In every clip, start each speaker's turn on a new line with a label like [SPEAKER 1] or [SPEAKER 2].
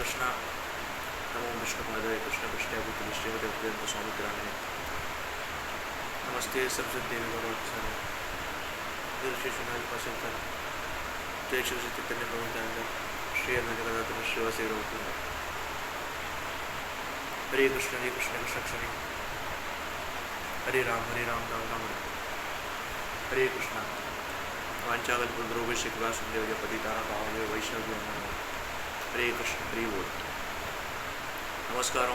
[SPEAKER 1] कृष्णा नमो विष्णुपादाय कृष्ण कृष्ण श्रीमती भक्तिवेदांत स्वामी किराने नमस्ते सरस्वती देवी गौरव ऋषिशुनाल पासंतर जय श्री चैतन्य प्रभु श्री अनंत श्रीवासी हरे कृष्ण कृष्ण कृष्ण हरे राम राम राम हरे कृष्ण वांछाकल्पतरुभ्यश्च कृपासिन्धुभ्यः पतितानां पावनेभ्यो वैष्णवेभ्यो नमो नमः हरे कृष्ण हरि बोल नमस्कार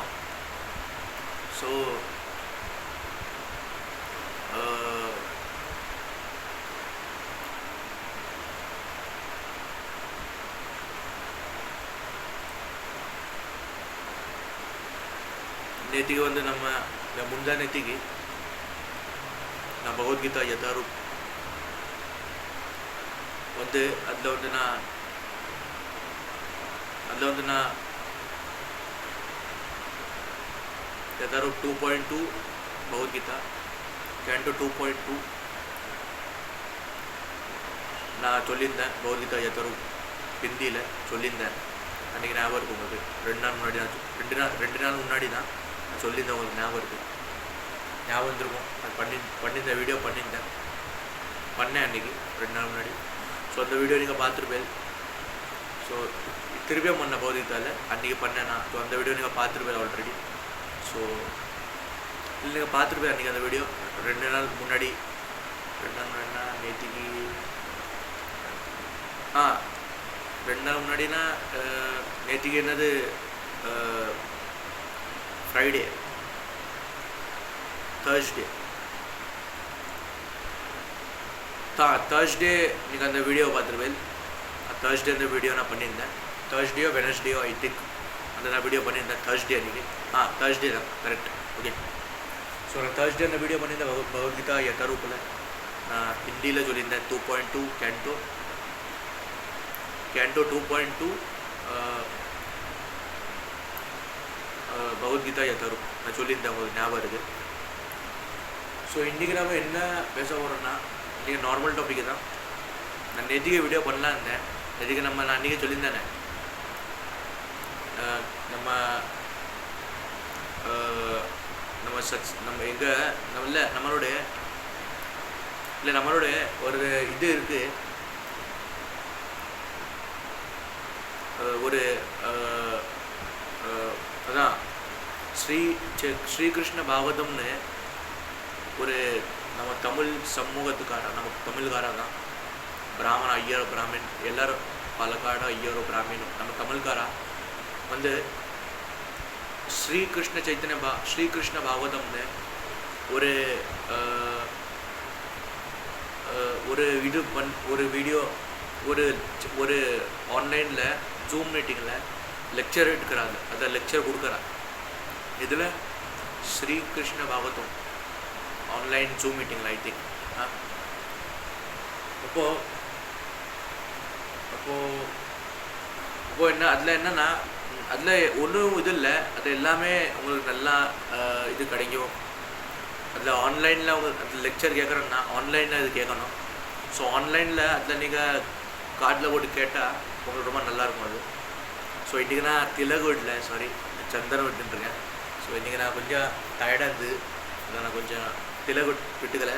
[SPEAKER 1] सो नेतिगे ಒಂದು ನಮ್ಮ ಮುಂದೆ ನೆತ್ತಿಗೆ ನಮ್ಮ ಭಗವದ್ಗೀತಾ ಯಥಾರೂಪ ಒಂದು ಅದೊಂದಿನ ಯಥಾರೂಪ 2.2 ಭಗವದ್ಗೀತಾ ಕ್ಯಾಂಟೋ 2.2 நான் சொல்லியிருந்தேன் பகவத்கீதா யதாரூப் ஹிந்தியில் சொல்லியிருந்தேன் அன்றைக்கி ஞாபகம் இருக்கும் உங்களுக்கு 2 நாள் முன்னாடி ரெண்டு நாள் முன்னாடி தான் நான் சொல்லியிருந்தேன் உங்களுக்கு ஞாபகம் இருக்குது ஞாபகம் இருந்திருக்கும் அது பண்ணியிருந்தேன் வீடியோ பண்ணேன் அன்றைக்கி 2 நாள் முன்னாடி ஸோ அந்த வீடியோ நீங்கள் பார்த்துருப்பேன் ஸோ திருப்பியும் பண்ண பகவத்கீதாவில் அன்றைக்கி பண்ணேன் நான் ஸோ அந்த வீடியோ நீங்கள் பார்த்துருப்பேன் ஆல்ரெடி ஸோ இல்லை நீங்கள் பார்த்துருப்பேன் அன்றைக்கி அந்த வீடியோ 2 நாள் முன்னாடி நேற்றுக்கு 2 நாள் முன்னாடினா நேற்றுக்கு என்னது ஃப்ரைடே தேர்ஸ்டே நீங்கள் அந்த வீடியோ பார்த்துருவேன் தேர்ஸ்டே அந்த வீடியோ நான் பண்ணியிருந்தேன் தேர்ஸ்டேயோ வெனஸ்டேயோ ஐ திங்க் அந்த நான் வீடியோ பண்ணியிருந்தேன் தேர்ஸ்டே அன்றைக்கி தேர்ஸ்டே தான் கரெக்ட் ஓகே ஸோ நான் தேர்ஸ்டே அந்த வீடியோ பண்ணியிருந்தேன் பகவத்கீதா யதாரூப்பில் நான் ஹிந்தியில் சொல்லியிருந்தேன் 2.2 கேண்டோ 2.2 பகவத்கீதா யதாரூப் நான் சொல்லியிருந்தேன் உங்களுக்கு ஞாபகம் இருக்குது ஸோ இன்றைக்கி நம்ம என்ன பேச போகிறோன்னா இன்றைக்கி நார்மல் டாப்பிக்கு தான் நான் நேற்றுக்கு வீடியோ பண்ணலாம் இருந்தேன் நேற்றுக்கு நான் அன்றைக்கி சொல்லியிருந்தேனே நம்மளுடைய ஒரு இது இருக்குது ஒரு அதான் ஸ்ரீகிருஷ்ண பாகவதம்னு ஒரு நம்ம தமிழ் சமூகத்துக்கார நமக்கு தமிழ்காரன் தான் பிராமண ஐயரோ பிராமின் எல்லாரும் பாலக்காடு ஐயரோ பிராமினும் நம்ம தமிழ்காரா வந்து ஸ்ரீகிருஷ்ண பாகவதம்னு ஒரு வீடியோ ஒரு ஆன்லைனில் ஜூம் மீட்டிங்கில் லெக்சர் எடுக்கிறாங்க அதை லெக்சர் கொடுக்குறா இதில் ஸ்ரீகிருஷ்ண பாகவதம் ஆன்லைன் ஜூம் மீட்டிங்கில் ஐ திங்க் அப்போது என்ன அதில் என்னென்னா அதில் ஒன்றும் இது இல்லை அது எல்லாமே உங்களுக்கு நல்லா இது கிடைக்கும் அதில் ஆன்லைனில் உங்களுக்கு அதில் லெக்சர் கேட்குறேன்னா ஆன்லைனில் இது கேட்கணும் ஸோ ஆன்லைனில் அதில் நீங்கள் கார்டில் போட்டு கேட்டால் உங்களுக்கு ரொம்ப நல்லாயிருக்கும் அது ஸோ இன்றைக்கி நான் திலகு வீட்டில் சந்தனம் விட்டுருக்கேன் ஸோ இன்றைக்கி நான் கொஞ்சம் டயர்டாக இருந்தது அதை நான் கொஞ்சம் திலகு விட்டுக்கலை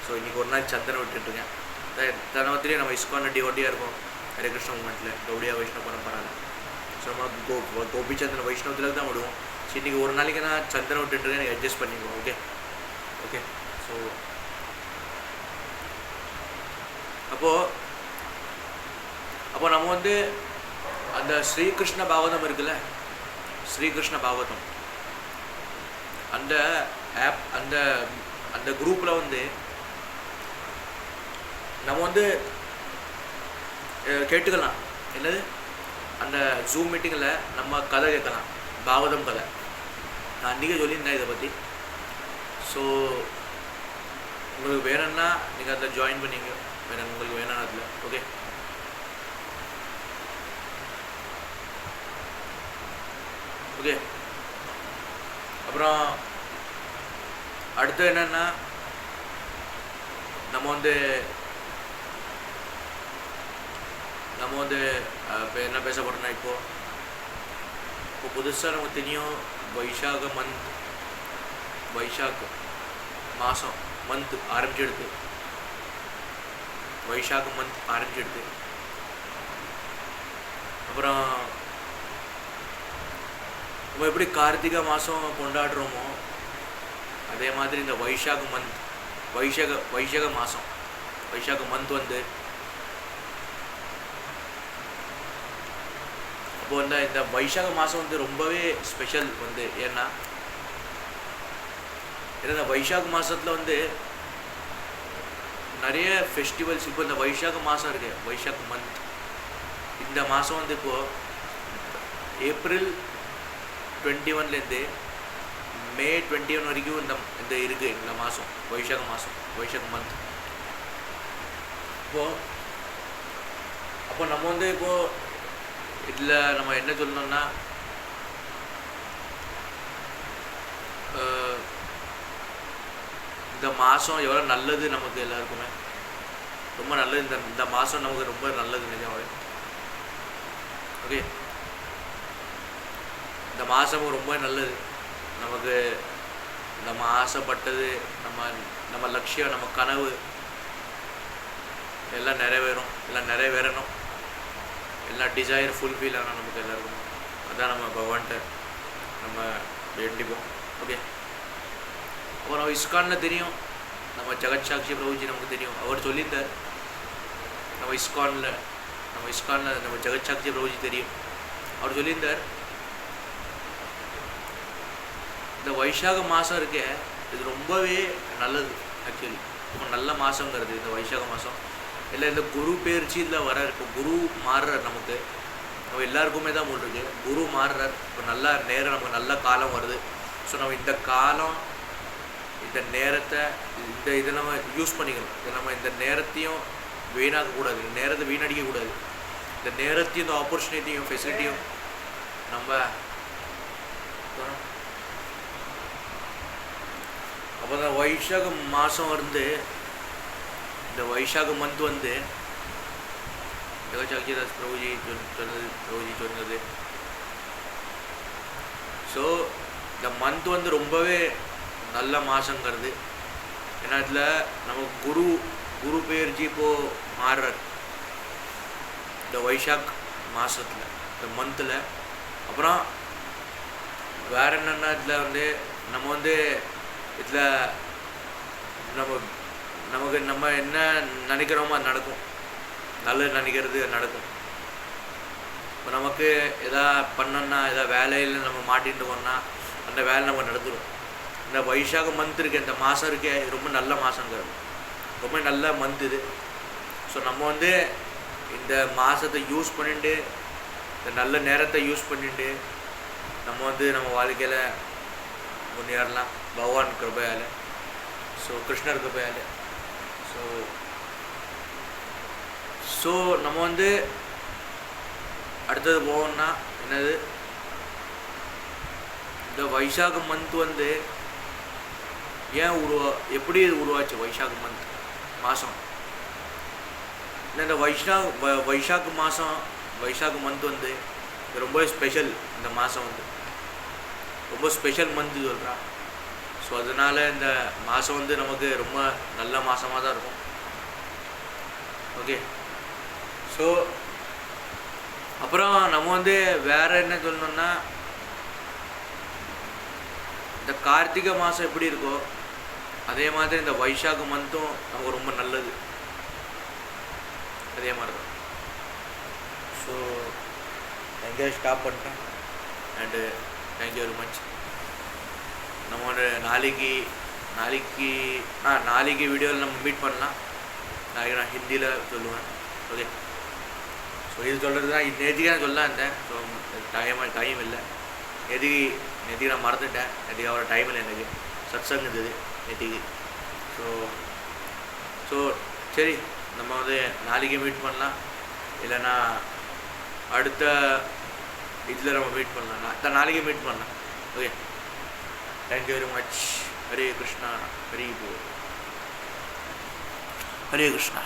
[SPEAKER 1] ஸோ இன்றைக்கி ஒரு நாள் சந்தனம் விட்டுருக்கேன் தனவத்திலே நம்ம இஸ்கான் டிவோட்டியாக இருக்கும் ஹரே கிருஷ்ண மூமெண்ட்டில் கௌடியா வைஷ்ணவ பரம்பராவில் ஸோ நம்ம கோபிச்சந்திரன் வைஷ்ணவத்தில் தான் விடுவோம் ஸோ இன்றைக்கி ஒரு நாளைக்கு நான் சந்தனம் விட்டுருக்கேன் எனக்கு அட்ஜஸ்ட் பண்ணிக்குவோம் ஓகே ஸோ அப்போ நம்ம வந்து அந்த ஸ்ரீகிருஷ்ண பாகவதம் இருக்குல்ல ஸ்ரீகிருஷ்ண பாகவதம் அந்த ஆப் அந்த குரூப்பில் வந்து நம்ம வந்து கேட்டுக்கலாம் என்னது அந்த ஜூம் மீட்டிங்கில் நம்ம கதை கேட்கலாம் பாகவதம் கதை நான் அன்றைக்கே சொல்லியிருந்தேன் இதை பற்றி ஸோ உங்களுக்கு வேணும்னா நீங்கள் அதில் ஜாயின் பண்ணிங்க உங்களுக்கு வேணும் அதில் ஓகே அப்புறம் அடுத்து என்னென்னா நம்ம வந்து இப்போ என்ன பேச போகிறோன்னா இப்போது இப்போ புதுசாக நமக்கு தெரியும் வைஷாக் மாதம் மந்த் ஆரம்பிச்சிடுது. வைஷாக் மந்த் ஆரம்பிச்சிடுது. அப்புறம் நம்ம எப்படி கார்த்திகை மாதம் கொண்டாடுறோமோ அதே மாதிரி இந்த வைஷாக் மந்த் வைஷாக மாதம் வைஷாக் மந்த் வந்து அப்போ வந்து இந்த வைஷாக மாதம் வந்து ரொம்பவே ஸ்பெஷல் வந்து. ஏன்னா இந்த வைஷாக் மாதத்தில் வந்து நிறைய ஃபெஸ்டிவல்ஸ். இப்போ இந்த வைஷாக மாதம் இருக்கு, வைஷாக் மந்த், இந்த மாதம் வந்து இப்போது ஏப்ரல் 21லேருந்து மே 21 வரைக்கும் இந்த இருக்குது இந்த மாதம் வைஷாக் மந்த். அப்போ நம்ம வந்து இப்போது இதில் நம்ம என்ன சொல்லணும்னா இந்த மாதம் எவ்வளோ நல்லது நமக்கு எல்லாருக்குமே, ரொம்ப நல்லது. இந்த மாதம் நமக்கு ரொம்ப நல்லது நிஜமாவே. ஓகே, இந்த மாதம் ரொம்ப நல்லது நமக்கு. நம்ம ஆசைப்பட்டது, நம்ம லட்சியம், நம்ம கனவு எல்லாம் நிறைவேறணும், எல்லா டிசைர் ஃபுல்ஃபில் ஆனால் நமக்கு எல்லாருக்கும். அதான் நம்ம பகவான்கிட்ட நம்ம வேண்டிப்போம். ஓகே, அப்புறம் நம்ம இஸ்கானில் தெரியும், நம்ம ஜெகத் சாக்ஷி பிரபுஜி நமக்கு தெரியும், அவர் சொல்லியிருந்தார். நம்ம இஸ்கானில் நம்ம ஜெகத் சாக்ஷி பிரபுஜி தெரியும், அவர் சொல்லியிருந்தார் இந்த வைஷாக மாதம் இருக்கே இது ரொம்பவே நல்லது. ஆக்சுவலி ரொம்ப நல்ல மாதங்கிறது இந்த வைஷாக மாதம். இல்லை இந்த குரு பெயர்ச்சி இதில் வர இப்போ குரு மாறுறார் நமக்கு. நம்ம எல்லாருக்குமே தான் போட்டிருக்கு, குரு மாறுறார். இப்போ நல்ல நேரம், நமக்கு நல்ல காலம் வருது. ஸோ நம்ம இந்த காலம், இந்த நேரத்தை, இதை நம்ம யூஸ் பண்ணிக்கணும். நம்ம இந்த நேரத்தையும் வீணாக்கக்கூடாது, இந்த நேரத்தை வீணடிக்கக்கூடாது. இந்த நேரத்தையும், இந்த ஆப்பர்ச்சுனிட்டியும், ஃபெசிலிட்டியும் நம்ம அப்போ தான் வைஷாக மாதம் வந்து இந்த வைஷாக மந்த் வந்து ஜெகச்சாக்கிதாஸ் பிரபுஜி சொன்னது. ஸோ இந்த மந்த் வந்து ரொம்பவே நல்ல மாதங்கிறது. ஏன்னா இதில் நம்ம குரு பெயர்ச்சி இப்போது மாறுறார் இந்த வைஷாக் மாதத்தில், இந்த மந்தில். அப்புறம் வேறு என்னென்னா இதில் வந்து நம்ம வந்து இதில் நம்ம என்ன நினைக்கிறோமோ அது நடக்கும், நல்லது நினைக்கிறது நடக்கும். இப்போ நமக்கு எதா பண்ணோன்னா, எதா வேலையில் நம்ம மாட்டிட்டு போனால் அந்த வேலை நம்ம நடந்துடும். இந்த வைஷாக மந்த் இருக்கு, இந்த மாதம் இருக்கே, ரொம்ப நல்ல மாதங்கிறது, ரொம்ப நல்ல மந்த் இது. ஸோ நம்ம வந்து இந்த மாதத்தை யூஸ் பண்ணிட்டு, இந்த நல்ல நேரத்தை யூஸ் பண்ணிட்டு நம்ம வந்து நம்ம வாழ்க்கையில் முன்னேறலாம் பகவான் கிருபையால். ஸோ கிருஷ்ணர் கிருபையால். ஸோ நம்ம வந்து அடுத்தது போகணும்னா என்னது, இந்த வைஷாக மந்த் வந்து ஏன் எப்படி உருவாச்சு வைஷாக மாதம்? இந்த வைஷாக் மாதம், வைஷாக் மந்த் வந்து ரொம்ப ஸ்பெஷல். இந்த மாதம் வந்து ரொம்ப ஸ்பெஷல் மந்த் சொல்கிறான். ஸோ அதனால் இந்த மாதம் வந்து நமக்கு ரொம்ப நல்ல மாதமாக தான் இருக்கும். ஓகே, ஸோ அப்புறம் நம்ம வந்து வேறு என்ன சொல்லணுன்னா, இந்த கார்த்திகை மாதம் எப்படி இருக்கோ அதே மாதிரி இந்த வைஷாக் மந்த்தும் நமக்கு ரொம்ப நல்லது, அதே மாதிரி தான். ஸோ எங்கே ஸ்டாப் பண்ணிட்டேன். And thank you very much. நம்மளோட நாளைக்கு வீடியோவில் நம்ம மீட் பண்ணலாம். நாளைக்கு நான் ஹிந்தியில் சொல்லுவேன். ஓகே, ஸோ இது சொல்கிறது தான் நேற்றுக்கு நான் சொல்லலாம் இருந்தேன். ஸோ டைம் இல்லை. நேற்றுக்கு நான் மறந்துட்டேன். நேற்றுக்கு அவரோட டைம் இல்லை, எனக்கு சத்சங் இருந்தது நேற்றுக்கு. ஸோ சரி, நம்ம வந்து நாளைக்கு மீட் பண்ணலாம், இல்லைன்னா அடுத்த இதில் நம்ம மீட் பண்ணலாம், நாளைக்கு மீட் பண்ணலாம். Okay, thank you very much. Hare Krishna, Hari போல், ஹரே கிருஷ்ணா.